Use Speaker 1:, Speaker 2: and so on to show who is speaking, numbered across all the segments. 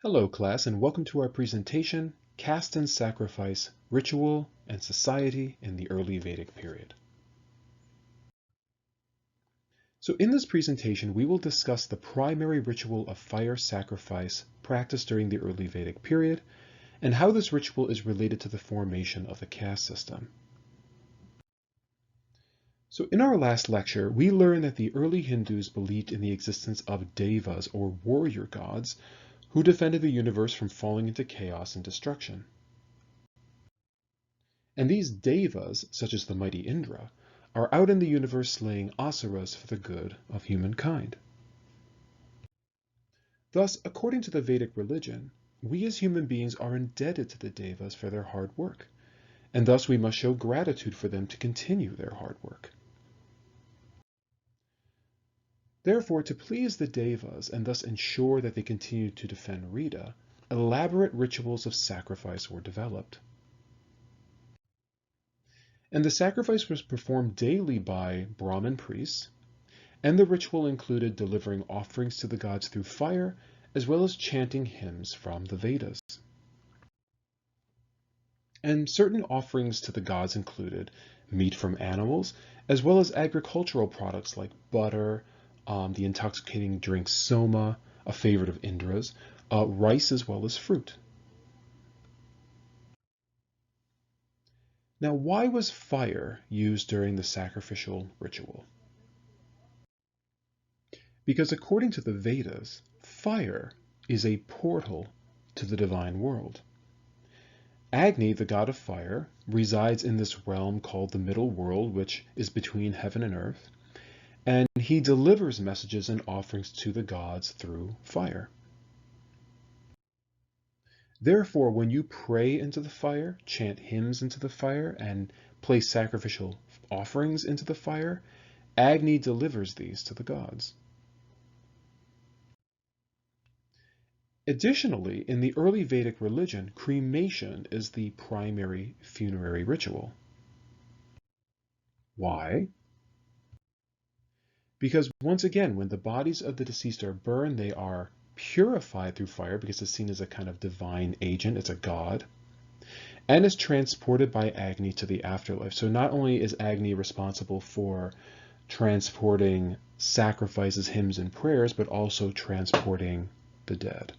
Speaker 1: Hello class, and welcome to our presentation, Caste and Sacrifice, Ritual and Society in the Early Vedic Period. So in this presentation, we will discuss the primary ritual of fire sacrifice practiced during the early Vedic period, and how this ritual is related to the formation of the caste system. So in our last lecture, we learned that the early Hindus believed in the existence of devas, or warrior gods, who defended the universe from falling into chaos and destruction. And these devas, such as the mighty Indra, are out in the universe slaying asuras for the good of humankind. Thus, according to the Vedic religion, we as human beings are indebted to the devas for their hard work, and thus we must show gratitude for them to continue their hard work. Therefore, to please the devas and thus ensure that they continue to defend Rita, elaborate rituals of sacrifice were developed. And the sacrifice was performed daily by Brahmin priests, and the ritual included delivering offerings to the gods through fire, as well as chanting hymns from the Vedas. And certain offerings to the gods included meat from animals, as well as agricultural products like butter, the intoxicating drink soma, a favorite of Indra's, rice, as well as fruit. Now, why was fire used during the sacrificial ritual? Because according to the Vedas, fire is a portal to the divine world. Agni, the god of fire, resides in this realm called the middle world, which is between heaven and earth, and he delivers messages and offerings to the gods through fire. Therefore, when you pray into the fire, chant hymns into the fire, and place sacrificial offerings into the fire, Agni delivers these to the gods. Additionally, in the early Vedic religion, cremation is the primary funerary ritual. Why? Because once again, when the bodies of the deceased are burned, they are purified through fire because it's seen as a kind of divine agent, it's a god, and is transported by Agni to the afterlife. So not only is Agni responsible for transporting sacrifices, hymns, and prayers, but also transporting the dead.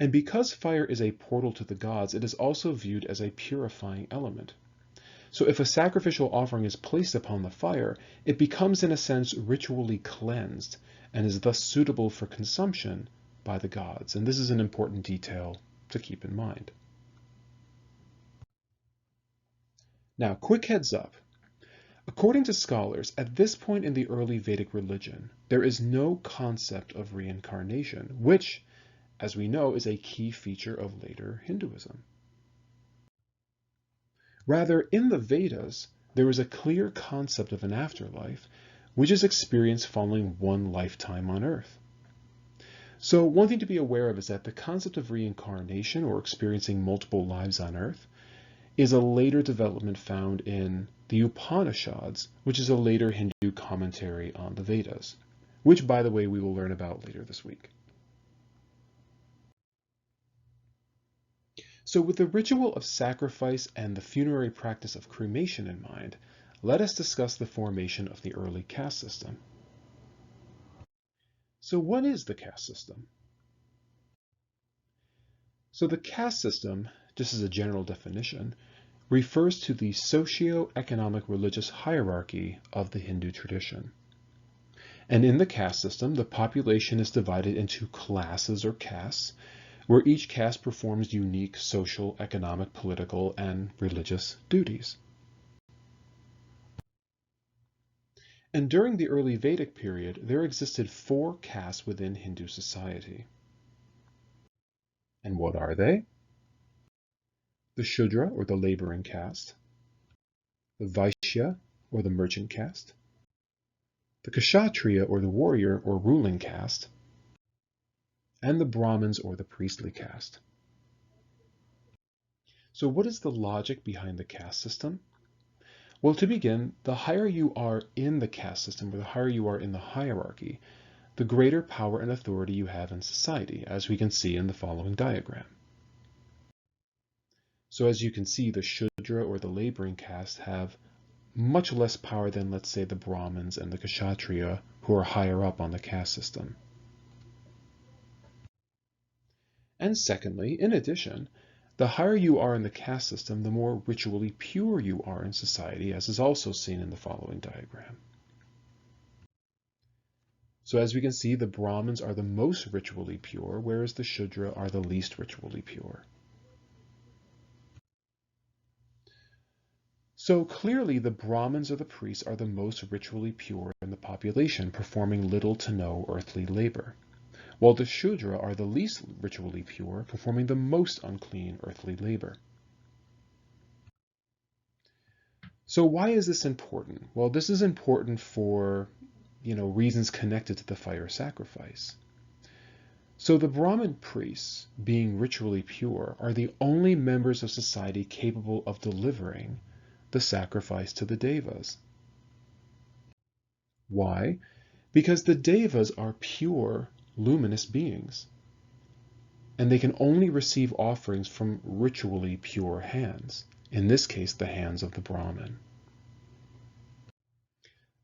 Speaker 1: And because fire is a portal to the gods, it is also viewed as a purifying element. So if a sacrificial offering is placed upon the fire, it becomes in a sense ritually cleansed and is thus suitable for consumption by the gods. And this is an important detail to keep in mind. Now, quick heads up. According to scholars, at this point in the early Vedic religion, there is no concept of reincarnation, which, as we know, is a key feature of later Hinduism. Rather, in the Vedas, there is a clear concept of an afterlife, which is experienced following one lifetime on Earth. So one thing to be aware of is that the concept of reincarnation, or experiencing multiple lives on Earth, is a later development found in the Upanishads, which is a later Hindu commentary on the Vedas, which, by the way, we will learn about later this week. So with the ritual of sacrifice and the funerary practice of cremation in mind, let us discuss the formation of the early caste system. So what is the caste system? So the caste system, just as a general definition, refers to the socio-economic religious hierarchy of the Hindu tradition. And in the caste system, the population is divided into classes or castes, where each caste performs unique social, economic, political, and religious duties. And during the early Vedic period, there existed 4 castes within Hindu society. And what are they? The Shudra, or the laboring caste, the Vaishya, or the merchant caste, the Kshatriya, or the warrior or ruling caste, and the Brahmins, or the priestly caste. So what is the logic behind the caste system? Well, to begin, the higher you are in the caste system, or the higher you are in the hierarchy, the greater power and authority you have in society, as we can see in the following diagram. So as you can see, the Shudra or the laboring caste have much less power than, let's say, the Brahmins and the Kshatriya, who are higher up on the caste system. And secondly, in addition, the higher you are in the caste system, the more ritually pure you are in society, as is also seen in the following diagram. So as we can see, the Brahmins are the most ritually pure, whereas the Shudra are the least ritually pure. So clearly, the Brahmins or the priests are the most ritually pure in the population, performing little to no earthly labor, while the Shudra are the least ritually pure, performing the most unclean earthly labor. So why is this important? Well, this is important for, reasons connected to the fire sacrifice. So the Brahmin priests, being ritually pure, are the only members of society capable of delivering the sacrifice to the Devas. Why? Because the Devas are pure, luminous beings, and they can only receive offerings from ritually pure hands, in this case the hands of the Brahmin.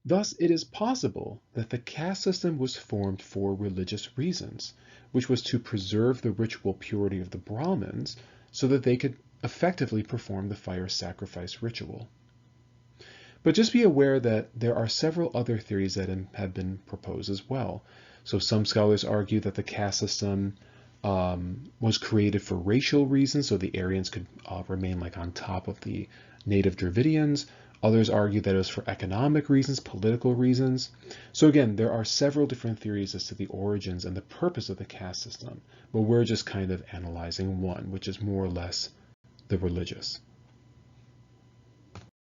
Speaker 1: Thus, it is possible that the caste system was formed for religious reasons, which was to preserve the ritual purity of the Brahmins so that they could effectively perform the fire sacrifice ritual. But just be aware that there are several other theories that have been proposed as well. So some scholars argue that the caste system was created for racial reasons, so the Aryans could remain on top of the native Dravidians. Others argue that it was for economic reasons, political reasons. So again, there are several different theories as to the origins and the purpose of the caste system, but we're just kind of analyzing one, which is more or less the religious.